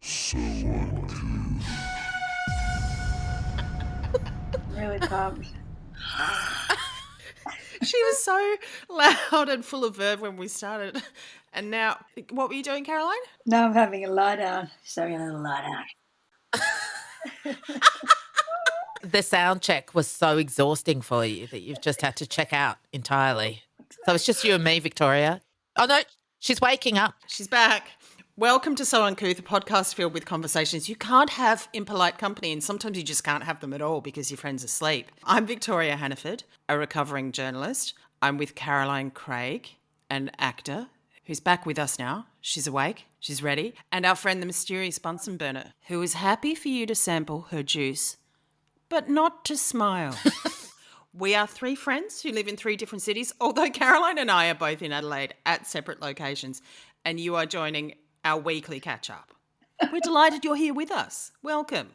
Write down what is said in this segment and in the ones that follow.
So uncouth. Really pumped. She was so loud and full of verve when we started. And now, what were you doing, Caroline? Now I'm having a lie down. So I'm going to lie down. The sound check was so exhausting for you that you've just had to check out entirely. So it's just you and me, Victoria. Oh, no, she's waking up. She's back. Welcome to So Uncouth, a podcast filled with conversations you can't have in polite company, and sometimes you just can't have them at all because your friend's asleep. I'm Victoria Hannaford, a recovering journalist. I'm with Caroline Craig, an actor who's back with us now. She's awake, she's ready. And our friend, the mysterious Bunsen burner, who is happy for you to sample her juice, but not to smile. We are three friends who live in three different cities, although Caroline and I are both in Adelaide at separate locations, and you are joining our weekly catch-up. We're delighted you're here with us. Welcome.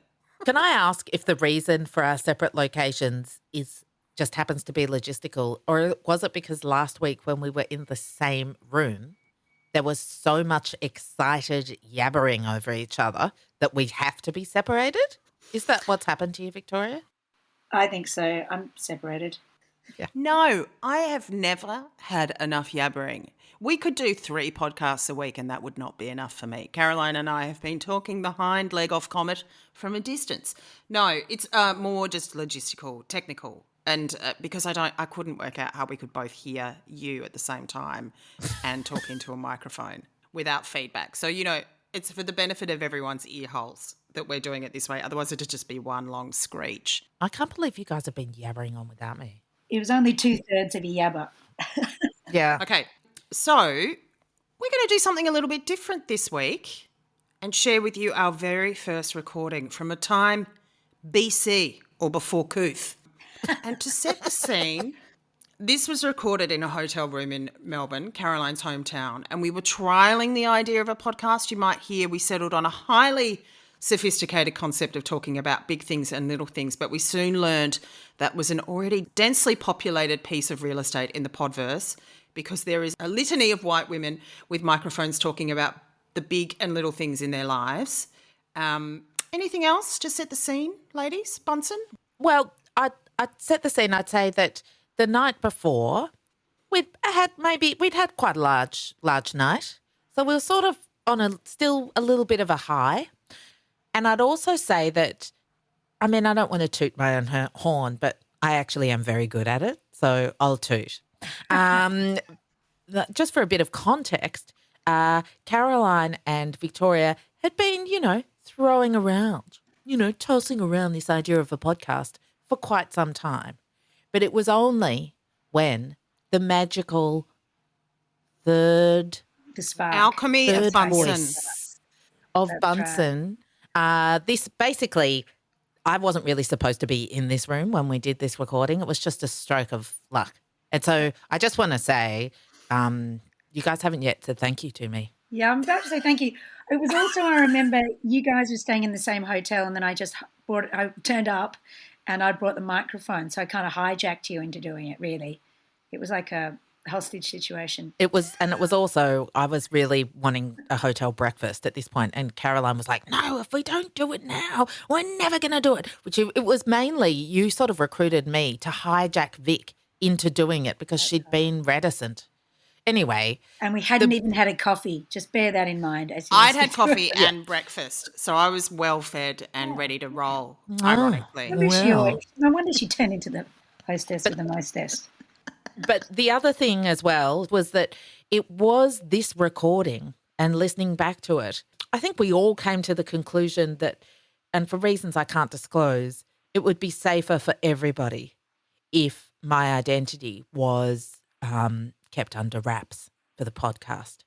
Can I ask if the reason for our separate locations is just happens to be logistical, or was it because last week when we were in the same room, there was so much excited yabbering over each other that we have to be separated? Is that what's happened to you, Victoria? I think so. I'm separated. No, I have never had enough yabbering. We could do 3 podcasts a week and that would not be enough for me. Caroline and I have been talking the hind leg off Comet from a distance. No, it's more just logistical, technical. And because I couldn't work out how we could both hear you at the same time and talk into a microphone without feedback. So, it's for the benefit of everyone's ear holes that we're doing it this way. Otherwise, it'd just be one long screech. I can't believe you guys have been yabbering on without me. It was only 2/3 of a yabber. Yeah. Okay, so we're going to do something a little bit different this week and share with you our very first recording from a time BC or before couth. And to set the scene, this was recorded in a hotel room in Melbourne, Caroline's hometown, and we were trialling the idea of a podcast. You might hear we settled on a highly sophisticated concept of talking about big things and little things, but we soon learned that was an already densely populated piece of real estate in the podverse because there is a litany of white women with microphones talking about the big and little things in their lives. Anything else to set the scene, ladies? Bunsen? Well, I'd set the scene. I'd say that the night before, we'd had quite a large night. So we were sort of on still a little bit of a high. And I'd also say that, I don't want to toot my own horn, but I actually am very good at it. So I'll toot. Just for a bit of context, Caroline and Victoria had been, throwing around, tossing around this idea of a podcast for quite some time. But it was only when the magical The spark. Alchemy of third Bunsen. voice of That's Bunsen. This basically, I wasn't really supposed to be in this room when we did this recording. It was just a stroke of luck. And so I just want to say, you guys haven't yet said thank you to me. Yeah, I'm about to say thank you. It was also, I remember you guys were staying in the same hotel and then I turned up and I brought the microphone. So I kind of hijacked you into doing it, really. It was like a hostage situation. It was also, I was really wanting a hotel breakfast at this point, and Caroline was like, no, if we don't do it now, we're never going to do it. It was mainly, you sort of recruited me to hijack Vic into doing it because she'd been reticent. Anyway. And we hadn't even had a coffee. Just bear that in mind. I'd had coffee and breakfast, so I was well fed and ready to roll, ironically. No wonder she turned into the hostess with the mostess. But the other thing as well was that it was this recording and listening back to it, I think we all came to the conclusion that, and for reasons I can't disclose, it would be safer for everybody if my identity was kept under wraps for the podcast.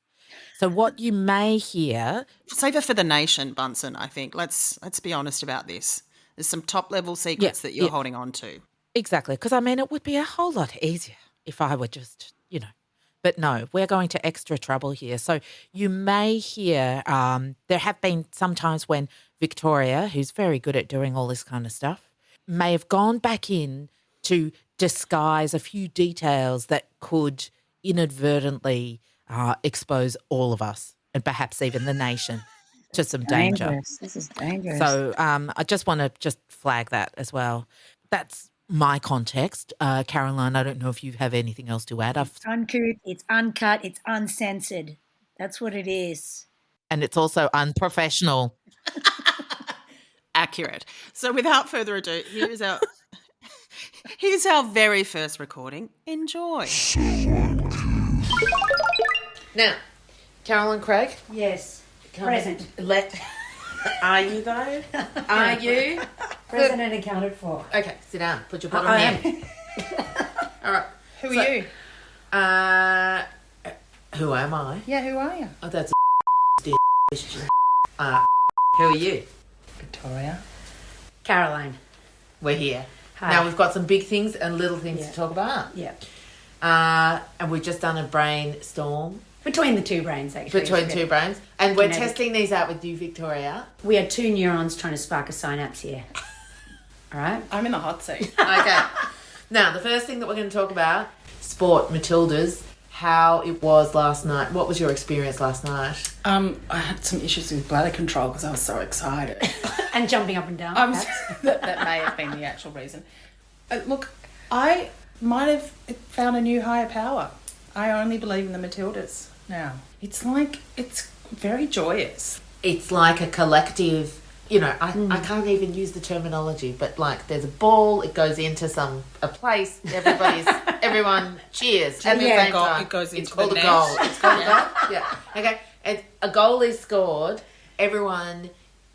So what you may hear... Safer for the nation, Bunsen, I think. Let's be honest about this. There's some top-level secrets that you're holding on to. Exactly, because, it would be a whole lot easier if I were just, But no, we're going to extra trouble here. So you may hear there have been some times when Victoria, who's very good at doing all this kind of stuff, may have gone back in to disguise a few details that could inadvertently expose all of us and perhaps even the nation. to some danger. Dangerous. This is dangerous. So I just want to just flag that as well. That's my context. Caroline, I don't know if you have anything else to add. It's uncouth, it's uncut, it's uncensored. That's what it is. And it's also unprofessional. Accurate. So without further ado, here's our very first recording. Enjoy. Now, Caroline Craig. Yes. Present. Are you though? Are you? Present and accounted for. Okay, sit down. Put your bottom I down. All right. Who are you? Who am I? Yeah, who are you? Oh, that's a question. Who are you? Victoria. Caroline. We're here. Hi. Now we've got some big things and little things Yeah. to talk about. Yeah. And we've just done a brainstorm Between the two brains, actually. between two brains. And we're Kinetic. testing these out with you, Victoria. We had two neurons trying to spark a synapse here. All right? I'm in the hot seat. Okay. Now, the first thing that we're going to talk about, sport, Matildas, how it was last night. What was your experience last night? I had some issues with bladder control because I was so excited. And jumping up and down. That may have been the actual reason. Look, I might have found a new higher power. I only believe in the Matildas now. It's very joyous. It's like a collective, I can't even use the terminology, but like there's a ball, it goes into a place, everyone cheers at the Yeah. same time. It goes It's into called the a net. goal. It's called a goal? Yeah. Okay. And a goal is scored, everyone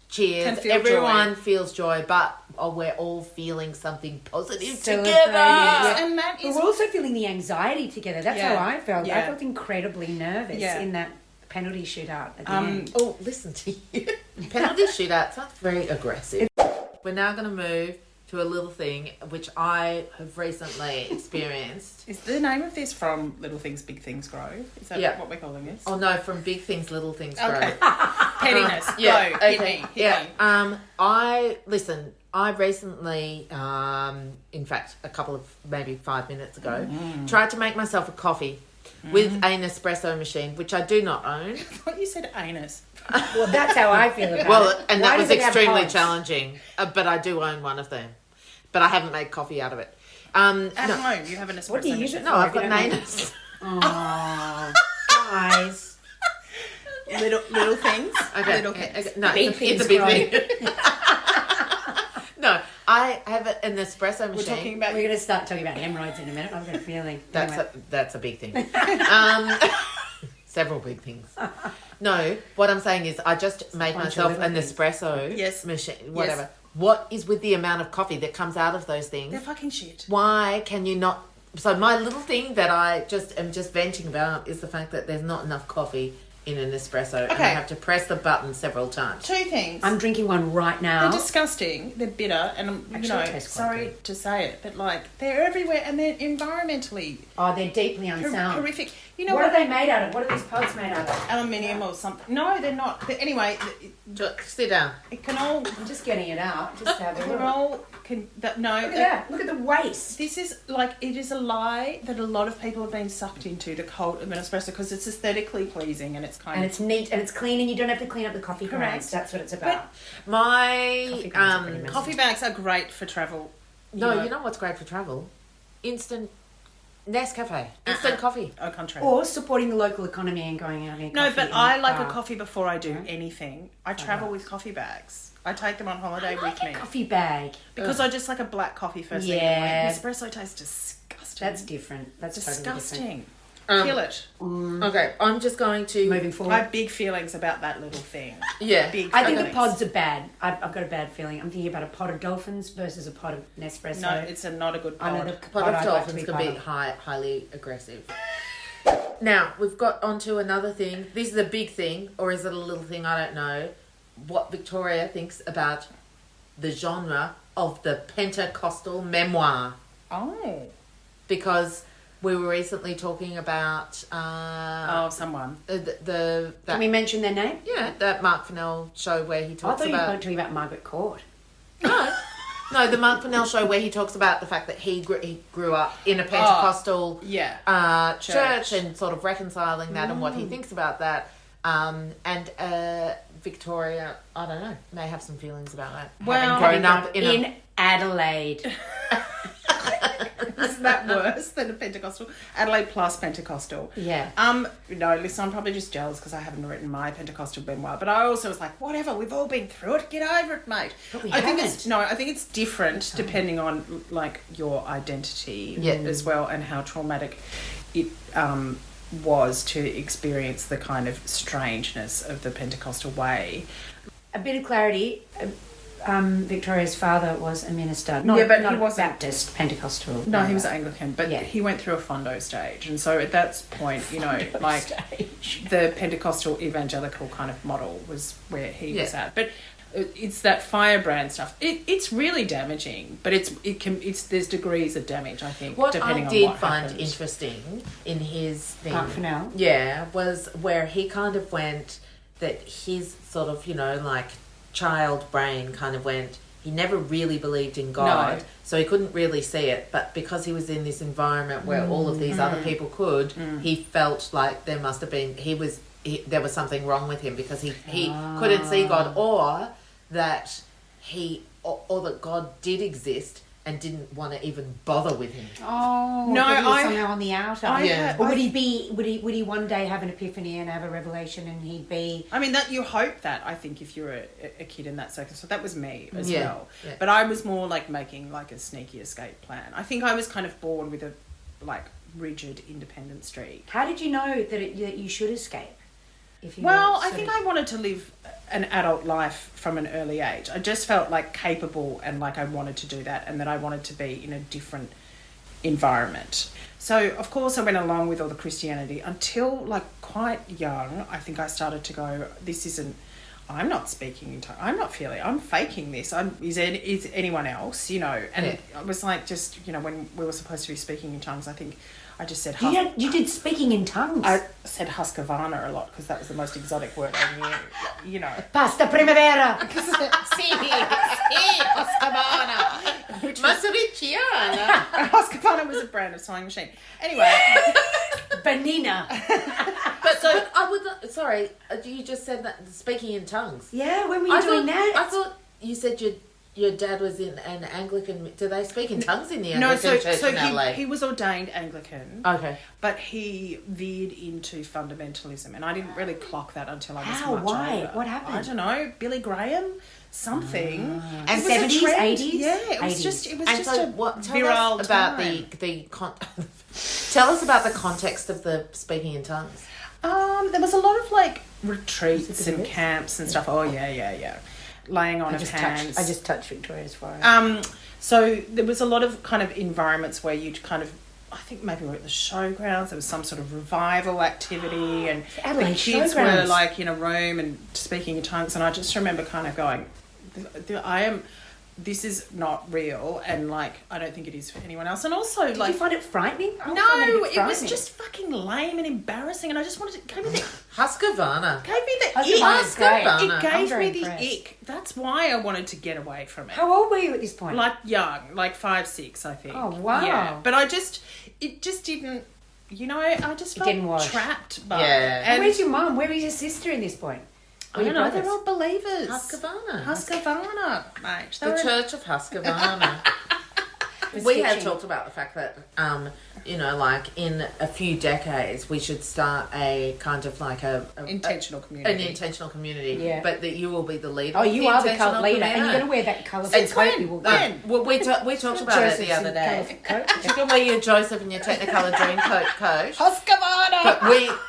cheers, Can feel everyone feels joy, but we're all feeling something positive Celebrating. together. Yeah. And that But is... we're also feeling the anxiety together. That's Yeah. how I felt. I Yeah. felt incredibly nervous Yeah. in that penalty shootout at the end. Oh, listen to you. Penalty shootout sounds very aggressive. We're now going to move to a little thing which I have recently experienced. Is the name of this from Little Things, Big Things Grow? Is that Yeah. what we're calling this? Oh no, from big things, little things grow. Okay. Pettiness. Yeah, Go. okay. Hit me. Yeah. I recently, in fact, a couple of maybe 5 minutes ago, tried to make myself a coffee with an espresso machine, which I do not own. I thought you said anus. Well, that's how I feel about Well, it. and Why that was does it have extremely pods? challenging. But I do own one of them. But I haven't made coffee out of it. At No, home, you have an espresso What do you use it machine. for? no, I've if you got an don't mind? anus. Oh, guys. Little things. Okay. Little okay, things. okay. No, Big it's a things big grow. thing. No, I have an espresso machine. We're talking about We're going to start talking about hemorrhoids in a minute. I've got a feeling. That's a big thing. Several big things. No, what I'm saying is I just made bunch of myself little an things. espresso Yes. machine, whatever. Yes. What is with the amount of coffee that comes out of those things? They're fucking shit. Why can you not? So my little thing that I am just venting about is the fact that there's not enough coffee in an espresso, and I Okay. have to press the button several times. Two things. I'm drinking one right now. They're disgusting. They're bitter, and Actually, it tastes quite sorry good. to say it, but like they're everywhere, and they're environmentally Oh, they're deeply unsound. horrific. You know What what? are they made out of? What are these pods made out of? Aluminium or something? No, they're not. But anyway, Just sit down. it can all. I'm just getting it out. Just have a They're look. all. No. Look at that. Look at the waste. This is like it is a lie that a lot of people have been sucked into the cult of an espresso because it's aesthetically pleasing and it's kind And of it's neat and it's clean and you don't have to clean up the coffee Correct. grounds. That's what it's about. My Coffee grounds are pretty messy. coffee bags are great for travel. no, you know what's great for travel? Instant Nescafe, instant coffee. Au contraire. Or supporting the local economy and going out and getting No, coffee but in I the like a bar. coffee before I do anything. I travel with coffee bags. I take them on holiday with me Coffee bag. because I just like a black coffee first thing. Yeah. in the morning. Espresso tastes disgusting. That's different. That's totally different. disgusting. Um, Feel it. Okay, I'm just going to Moving I forward. have big feelings about that little thing. Yeah. Big I think the feelings. pods are bad. I've got a bad feeling. I'm thinking about a pod of dolphins versus a pod of Nespresso. No, it's not a good I know pod. the Pot pod of I'd like to dolphins be can part be of. highly aggressive. Now, we've got onto another thing. This is a big thing, or is it a little thing? I don't know. What Victoria thinks about the genre of the Pentecostal memoir. Oh. Because we were recently talking about Someone. Can we mention their name? that Mark Fennell show where he I talks thought you were about... talking about Margaret Court. No, the Mark Fennell show where he talks about the fact that he grew up in a Pentecostal Yeah. church and sort of reconciling that and what he thinks about that. And Victoria, I don't know, may have some feelings about that. Well, having grown up in Adelaide. Isn't that worse than a Pentecostal? Adelaide plus Pentecostal. Yeah. No, listen, I'm probably just jealous because I haven't written my Pentecostal memoir. But I also was like, whatever, we've all been through it. Get over it, mate. But we I think haven't. I think it's different depending on like your identity as well, and how traumatic it was to experience the kind of strangeness of the Pentecostal way. A bit of clarity. Victoria's father was a minister. Not, Yeah, but not he wasn't- Baptist, Pentecostal. No, he was Anglican, but Yeah. he went through a Fondo stage. And so at that point, you know, like stage. the Pentecostal evangelical kind of model was where he was Yeah. at. But it's that firebrand stuff. It's really damaging, but there's degrees of damage, I think, What depending I on did what find happened. interesting in his thing, Mark Fennell. yeah, was where he kind of went that his sort of, you know, like child brain kind of went, he never really believed in God, No. so he couldn't really see it, but because he was in this environment where all of these other people could, he felt like there must have been, there was something wrong with him because he couldn't see God, or that or that God did exist and didn't want to even bother with him. Oh, No, but he was I- somehow on the outer. Yeah. Or would he one day have an epiphany and have a revelation, and he'd be? I mean, that you hope that, I think, if you're a kid in that circus. So that was me as Yeah, well. yeah. But I was more like making like a sneaky escape plan. I think I was kind of born with a like rigid independent streak. How did you know that you should escape? If you Well, were I sort think of- I wanted to live an adult life from an early age. I just felt like capable and like I wanted to do that, and that I wanted to be in a different environment. So, of course, I went along with all the Christianity until like quite young. I think I started to go, I'm not speaking in tongues. I'm not feeling. I'm faking this. Is anyone else? You know, and Yeah. I was like, just, you know, when we were supposed to be speaking in tongues, I think I just said. You did speaking in tongues. I said Husqvarna a lot because that was the most exotic word I knew. You know. Pasta primavera. Matriciana. Husqvarna was a brand of sewing machine. Anyway, Benina. But I would. Sorry, you just said that speaking in tongues. Yeah, when were you doing that? I thought you said your dad was in an Anglican. Do they speak in tongues in the no, Anglican church in LA? he was ordained Anglican, Okay. but he veered into fundamentalism, and I didn't really clock that until I was How? much Why? older. What happened? I don't know. Billy Graham, something. And It was a 70s, trend. 80s? Yeah, it was 80s. just And a so, what? Tell virile us about time. Tell us about the context of the speaking in tongues. There was a lot of like retreats Was it and this? camps and stuff. Oh yeah. Laying on I of just hands. touched Victoria's forehead. So there was a lot of kind of environments where you'd kind of, I think maybe we were at the showgrounds, there was some sort of revival activity, and the Adelaide kids were showgrounds. like in a room and speaking in tongues, and I just remember kind of going, this is not real, and like I don't think it is for anyone else. And also Did like you find it frightening? I found no, a bit it was frightening. just fucking lame and embarrassing, and I just wanted to gave me the Husqvarna. ick. Husqvarna's great. Husqvarna. It I'm gave very me the impressed. ick. That's why I wanted to get away from it. How old were you at this point? Like young, like 5, 6, I think. Oh, wow. Yeah, but it just didn't. You know, I just felt didn't wash. trapped. But Yeah. and Where's your mum? Where is your sister in this point? I don't know. They're all believers. Husqvarna. Husqvarna, mate. The Church of Husqvarna. We had talked about the fact that, you know, like in a few decades, we should start a kind of like intentional an community. intentional community. Yeah. But that you will be the leader. Oh, of you are the intentional cult leader, and you're community. going to wear that colourful It's coat. when? You will When? Well, we talked about it the other day. Coat. You can wear your Joseph and your Technicolor Dreamcoat coat. Husqvarna.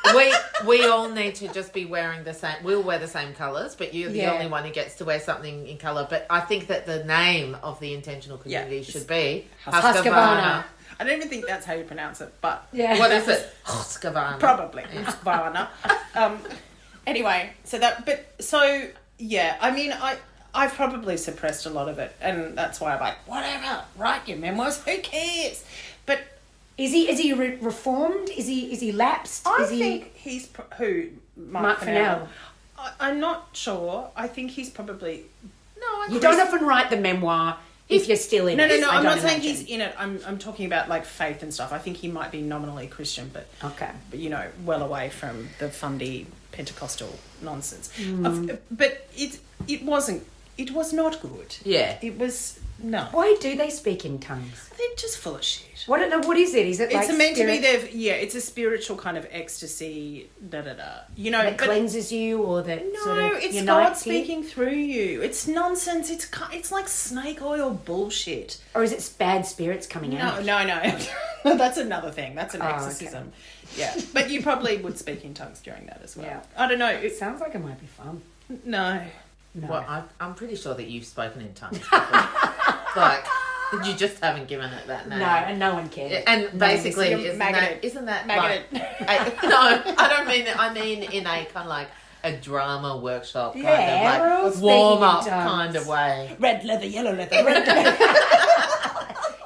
But we all need to just be wearing the same. We'll wear the same colours, but you're the Yeah. only one who gets to wear something in colour. But I think that the name of the intentional community should be Husqvarna. I don't even think that's how you pronounce it, but Yeah. What is it? Husqvarna. probably Husqvarna. Anyway, yeah. I mean, I've probably suppressed a lot of it, and that's why I'm like, whatever, write your memoirs. Who cares? But Is he reformed? Is he lapsed? I is he think he's Mark Fennell? I'm not sure. I think he's probably You don't often write the memoir if you're still in it. no. I I'm don't not saying imagine. he's in it. I'm talking about like faith and stuff. I think he might be nominally Christian, but Okay. you know, well away from the fundy Pentecostal nonsense. But it was not good. Yeah. It was, no. Why do they speak in tongues? They're just full of shit. What is it? Is it like It's meant to be spirit it's a spiritual kind of ecstasy, You know, that cleanses you, or that no, sort of it's unites God you? speaking through you. It's nonsense. It's like snake oil bullshit. Or is it bad spirits coming out? No. That's another thing. That's an Oh, exorcism. Yeah, but you probably would speak in tongues during that as well. Yeah. I don't know. It sounds like it might be fun. No. No. Well, I'm pretty sure that you've spoken in tongues before. Like, you just haven't given it that name. No, and no one cares. And basically, You're isn't maggoted. that Maggoted. like... no, I don't mean it. I mean in a kind of like a drama workshop kind Yeah, we're all of like speaking warm-up in tongues. kind of way. Red leather, yellow leather, red leather.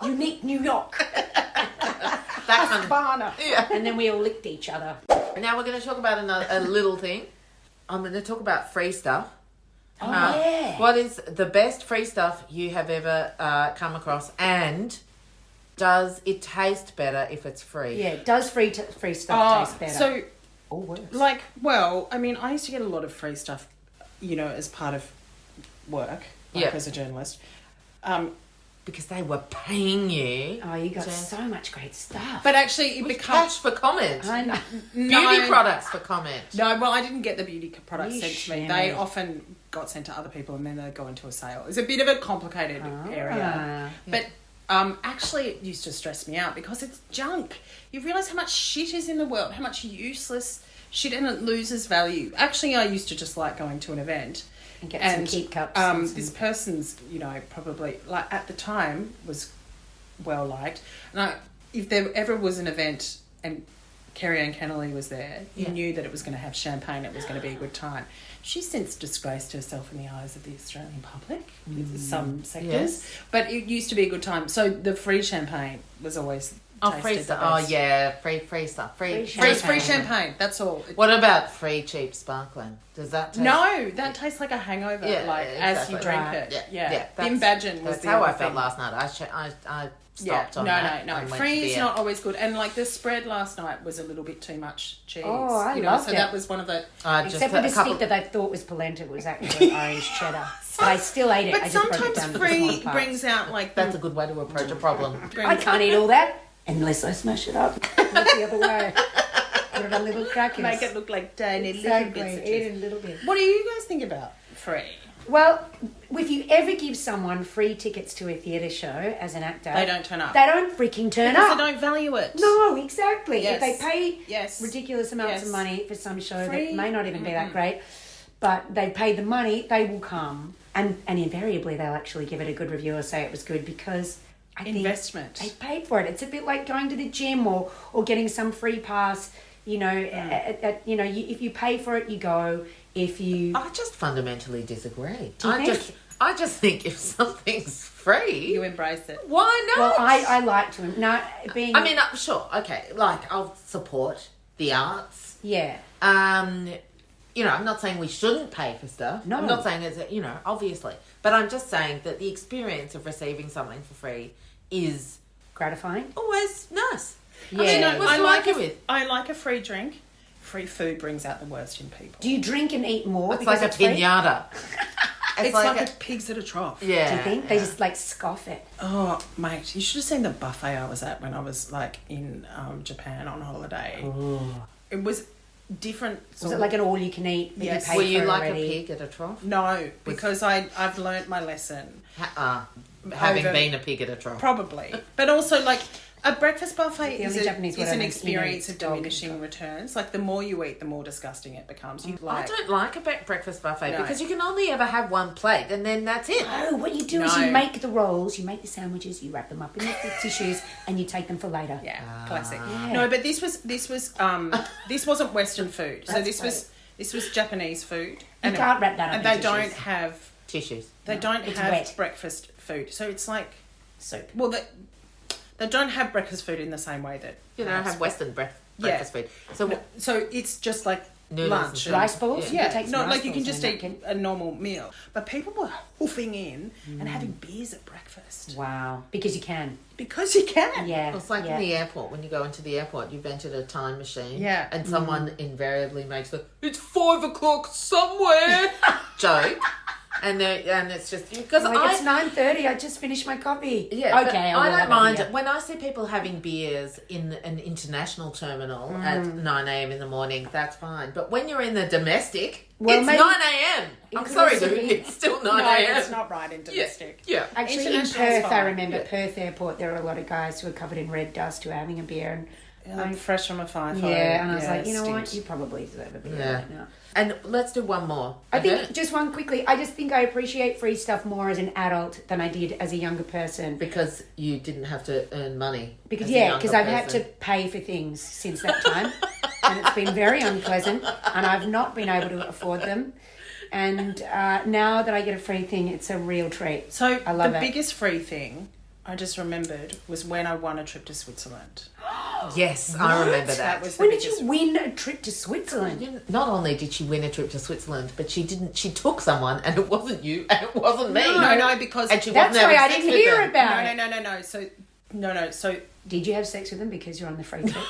Unique New York. That kind of... Havana. Yeah. And then we all licked each other. Now we're going to talk about a little thing. I'm going to talk about free stuff. Oh, yeah. What is the best free stuff you have ever come across, and does it taste better if it's free? Yeah, does free stuff taste better? So, or worse? like, well, I mean, I used to get a lot of free stuff, as part of work, as a journalist. Because they were paying you. Oh, you got so much great stuff. But actually, it With becomes... cash for comment. I know. Beauty products for comment. No, well, I didn't get the beauty products You sent to me. shame They me. often got sent to other people and then they'd go into a sale. It's a bit of a complicated area. But actually, it used to stress me out because it's junk. You realise how much shit is in the world, how much useless shit, and it loses value. Actually, I used to just like going to an event And get some keep cups. and some- this person's, probably, like, at the time was well liked. And if there ever was an event and Kerry Ann Kennelly was there, you knew that it was going to have champagne, it was going to be a good time. She's since disgraced herself in the eyes of the Australian public with some sectors. Yes. But it used to be a good time. So the free champagne was always Free tasted stuff. the Oh, best. yeah. Free stuff. Free Free champagne, that's all. What about free cheap sparkling? Does that taste... No, that tastes like a hangover, Yeah, as you exactly. drink Right. it. Yeah. Yeah. Imagine was That's the how other I felt thing. last night. I stopped on no, that. No, and went to free is beer. not always good. And like the spread last night was a little bit too much cheese. Oh, I loved so it. that was one of the... Except for the stick that they thought was polenta was actually orange cheddar. But I still ate it. But I just broke it sometimes down into small free parts. brings out like... That's a good way to approach a problem. I can't eat all that unless I smash it up. Look the other way. Put it on little crackers. Make it look like tiny little Exactly. bits of Eat cheese. it a little bit. What do you guys think about free? Well, if you ever give someone free tickets to a theatre show as an actor, They don't turn up. They don't freaking turn Because up. they don't value it. No, exactly. Yes. If they pay Yes. ridiculous amounts of Yes. money for some show Free. that may not even be that great, but they pay the money, they will come. And invariably they'll actually give it a good review or say it was good because I think Investment. they paid for it. It's a bit like going to the gym or getting some free pass. If you pay for it, you go. If you I just fundamentally disagree. Do you think? I just think if something's free, You embrace it. why well, not? I like to being. I mean, sure, okay. Like, I'll support the arts. yeah. I'm not saying we shouldn't pay for stuff. No. I'm not saying it's, obviously. But I'm just saying that the experience of receiving something for free is Gratifying. always nice. Yeah. I mean, No, what's I to like argue with? I like a free drink. Free food brings out the worst in people. Do you drink and eat more? It's because like a it's free? pinata. It's like a pig's at a trough. yeah. Do you think they just like scoff it? Oh, mate, you should have seen the buffet I was at when I was like in Japan on holiday. It was different. Was it like an all-you-can-eat? That Yes. You paid Were you for like already? a pig at a trough? No, because I've learnt my lesson. Having Over- been a pig at a trough. Probably. But also, like, a breakfast buffet The is, only Japanese word is I an know, experience of dog. diminishing returns. Like, the more you eat, the more disgusting it becomes. You I like... don't like a breakfast buffet No. because you can only ever have one plate and then that's it. No, what you do is No. you make the rolls, you make the sandwiches, you wrap them up in the tissues, and you take them for later. Yeah, classic. Yeah. No, but this wasn't Western food. So That's this was Japanese food. You can't wrap that up And in they don't tissues. have Tissues. it's have wet. breakfast food. So it's like, Soup. well, they don't have breakfast food in the same way that You don't perhaps- have Western breakfast food. So So it's just like Noodles lunch. and stuff. Rice balls? You Yeah, could take some not rice like you can balls just in a eat napkin. a normal meal. But people were hoofing in and having beers at breakfast. Wow. Because you can. Because you can. Yeah. Well, it's like yeah. in the airport, when you go into the airport, you've entered a time machine. Yeah. And someone invariably makes the, it's 5 o'clock somewhere joke. And it's just, because Like, it's 9:30. I just finished my coffee. Yeah, Okay. I don't mind it. it. When I see people having beers in an international terminal at 9 a.m. in the morning, that's fine. But when you're in the domestic, Well, it's maybe- 9 a.m. I'm could sorry, also dude. be- It's still 9 No, a.m. it's not right in domestic. Yeah. Actually, in International's Perth, I fine. remember Yeah. Perth Airport, there were a lot of guys who were covered in red dust who were having a beer. I'm fresh from a FIFO. Yeah, and I was Yeah, like, you know what? stint. You probably deserve a beer Yeah. right now. And let's do one more. I think okay? just one quickly. I just think I appreciate free stuff more as an adult than I did as a younger person. Because you didn't have to earn money. Because as a younger because I've had to person. pay for things since that time, and it's been very unpleasant, and I've not been able to afford them. And now that I get a free thing, it's a real treat. So I love the it. biggest free thing I just remembered was when I won a trip to Switzerland. Yes, I remember that. That was the When did biggest. you win a trip to Switzerland? Not only did she win a trip to Switzerland, but she took someone, and it wasn't you, and it wasn't me. No, because And she That's wasn't why having I sex didn't with hear them. about it. No. So Did you have sex with them because you're on the free trip?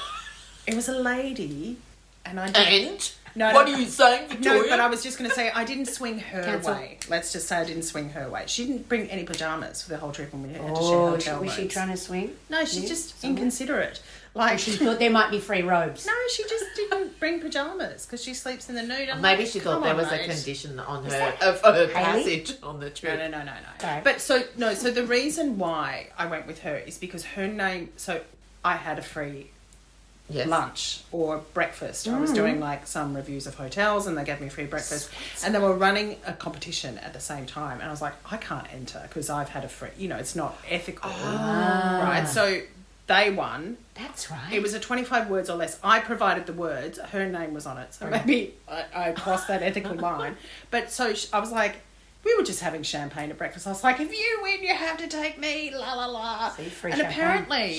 it was a lady, and I did. And? No, What no. are you saying, Victoria? No, but I was just going to say I didn't swing her Cancel. way. Let's just say I didn't swing her way. She didn't bring any pajamas for the whole trip, and we had to share Oh, hotel was she rooms. trying to swing? No, she's Yeah, just somewhere? inconsiderate. Like She thought there might be free robes. no, she just didn't bring pajamas because she sleeps in the nude. I'm Maybe like, she thought come there on, was a mate. condition on her that of her Hayley? passage on the trip. No. Sorry. But so the reason why I went with her is because her name. So I had a free Yes. lunch or breakfast. I was doing like some reviews of hotels, and they gave me a free breakfast, and they were running a competition at the same time. And I was like, I can't enter because I've had a free. It's not ethical, right? So they won. That's right. It was a 25 words or less. I provided the words. Her name was on it. So maybe I crossed that ethical line. But so I was like, we were just having champagne at breakfast. I was like, if you win, you have to take me, la la la. See, free and champagne. apparently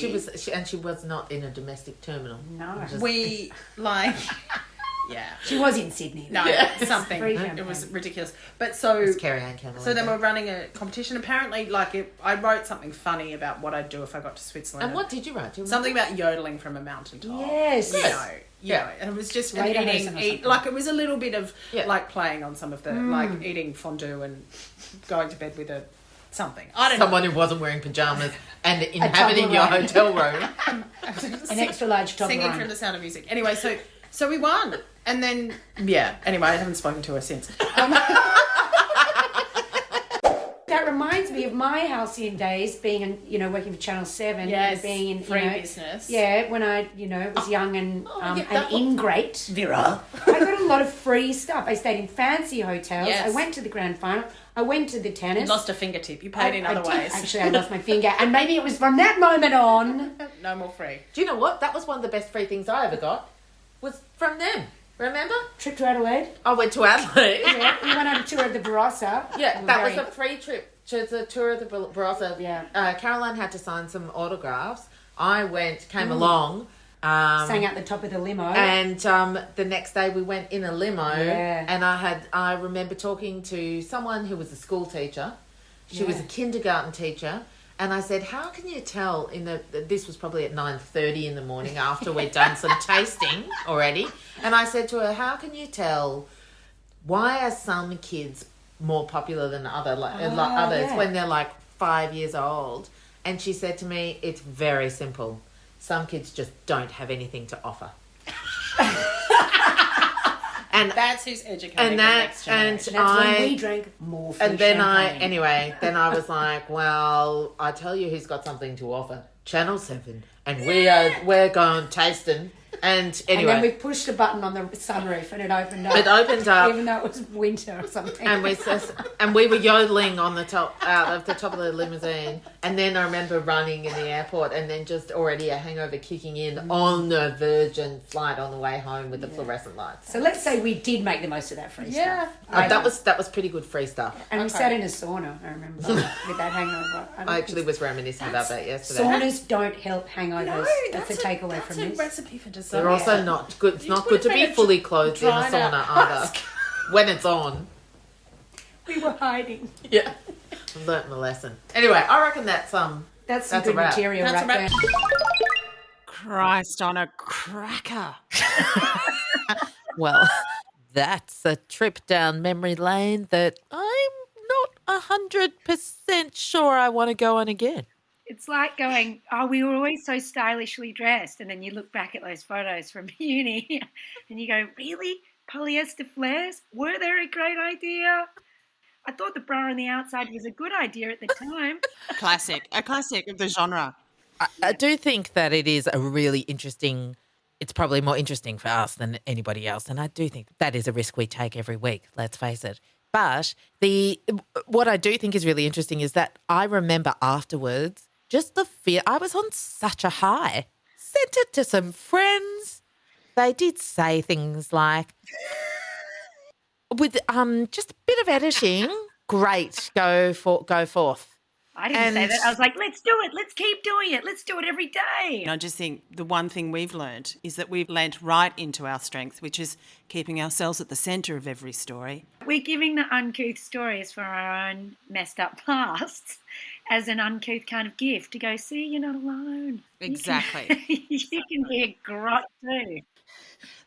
She was not in a domestic terminal. No. we like, yeah. She was in Sydney. No, something. Free It champagne. was ridiculous. But so It's Carrie Ann Cameron. they were running a competition. Apparently, I wrote something funny about what I'd do if I got to Switzerland. And what did you write? Do you remember? Something about yodeling from a mountaintop. Yes. You know, and it was just and Lederhosen or eating, something. like it was a little bit of Yeah. like playing on some of the like eating fondue and going to bed with something. I don't Someone who wasn't wearing pajamas and Toblerone. inhabiting your hotel room. An extra large top singing from The Sound of Music. Anyway, so we won, and then anyway, I haven't spoken to her since. That reminds me of my halcyon days, being in, working for Channel 7 and being in free business. Yeah, when I, was young and that ingrate. Vera. I got a lot of free stuff. I stayed in fancy hotels. Yes. I went to the grand final. I went to the tennis. Lost a fingertip. You paid in other did. ways. Actually, I lost my finger. And maybe it was from that moment on. No more free. Do you know what? That was one of the best free things I ever got. Was from them. Remember? Trip to Adelaide. I went to Adelaide. Yeah, we went on a tour of the Barossa. Yeah, We were that was very- a free trip to the tour of the Barossa. Yeah. Caroline had to sign some autographs. I came along. sang out the top of the limo. And the next day we went in a limo. Yeah. And I remember talking to someone who was a school teacher. She was a kindergarten teacher. And I said, how can you tell this was probably at 9:30 in the morning after we'd done some tasting already. And I said to her, how can you tell why are some kids more popular than others yeah. when they're like 5 years old? And she said to me, it's very simple. Some kids just don't have anything to offer. And That's who's educating and the that next and generation. That's when we drank more free and then champagne. then I was like, well, I tell you who's got something to offer. Channel 7. And we're going tasting. And anyway. And then we pushed a button on the sunroof and it opened up. It opened up. Even though it was winter or something. And we were yodeling on the top of the limousine. And then I remember running in the airport and then just already a hangover kicking in on the Virgin flight on the way home with the fluorescent lights. So let's say we did make the most of that free Yeah. stuff. That was pretty good free stuff. And we sat in a sauna, I remember, with that hangover. I actually was reminiscing about that yesterday. Saunas don't help hangovers. No, that's a takeaway from That's this. a recipe for to some. They're also not good. It's not good to be fully clothed in a sauna either. When it's on. We were hiding. Yeah. I've learnt my lesson. Anyway, I reckon that's That's some That's a good wrap. material That's a right wrap. there. Christ on a cracker. Well, that's a trip down memory lane that I'm not 100% sure I want to go on again. It's like going, oh, we were always so stylishly dressed. And then you look back at those photos from uni and you go, really? Polyester flares? Were they a great idea? I thought the bra on the outside was a good idea at the time. A classic of the genre. I do think that it is a really interesting, it's probably more interesting for us than anybody else. And I do think that is a risk we take every week, let's face it. But what I do think is really interesting is that I remember afterwards just the fear. I was on such a high. Sent it to some friends. They did say things like, with just a bit of editing, great, go forth. I didn't say that. I was like, let's do it. Let's keep doing it. Let's do it every day. And I just think the one thing we've learned is that we've lent right into our strength, which is keeping ourselves at the centre of every story. We're giving the uncouth stories from our own messed up pasts as an uncouth kind of gift to go, see, you're not alone. Exactly. You can be a grot too.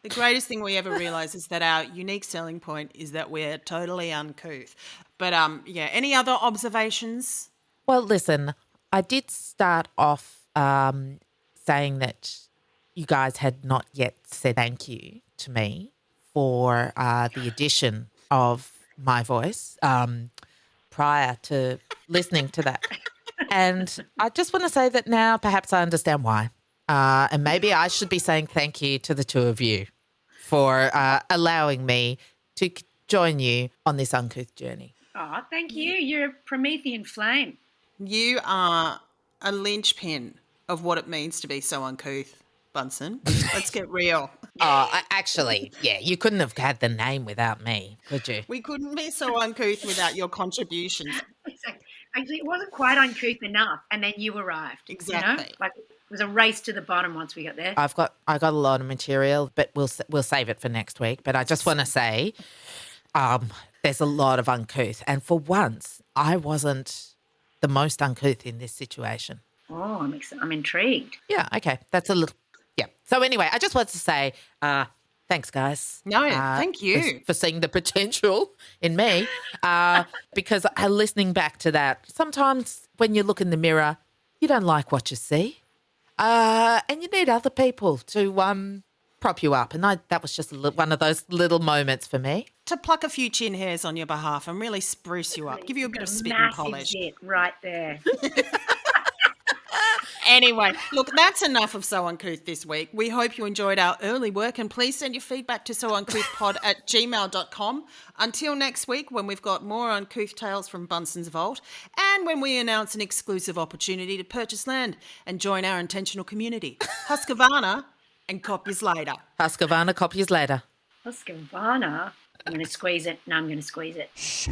The greatest thing we ever realise is that our unique selling point is that we're totally uncouth. But, any other observations? Well, listen, I did start off saying that you guys had not yet said thank you to me for the addition of my voice prior to listening to that. And I just want to say that now perhaps I understand why. And maybe I should be saying thank you to the two of you for allowing me to join you on this uncouth journey. Oh, thank you. You're a Promethean flame. You are a linchpin of what it means to be so uncouth, Bunsen. Let's get real. Actually, yeah, you couldn't have had the name without me, could you? We couldn't be so uncouth without your contributions. Exactly. Actually, it wasn't quite uncouth enough, and then you arrived. Exactly. You know? Like it was a race to the bottom once we got there. I got a lot of material, but we'll save it for next week. But I just want to say, there's a lot of uncouth, and for once, I wasn't the most uncouth in this situation. Oh, I'm intrigued. Yeah, okay, that's a little. Yeah. So anyway, I just wanted to say, thanks, guys. No, thank you for seeing the potential in me. Because listening back to that, sometimes when you look in the mirror, you don't like what you see. And you need other people to prop you up. And that was just one of those little moments for me. To pluck a few chin hairs on your behalf and really spruce you up, give you a bit of spit and polish. Massive bit right there. Anyway, look, that's enough of So Uncouth this week. We hope you enjoyed our early work, and please send your feedback to souncouthpod@gmail.com. Until next week, when we've got more uncouth tales from Bunsen's vault, and when we announce an exclusive opportunity to purchase land and join our intentional community. Husqvarna and copies later. Husqvarna, copies later. Husqvarna. I'm going to squeeze it. No, I'm going to squeeze it. So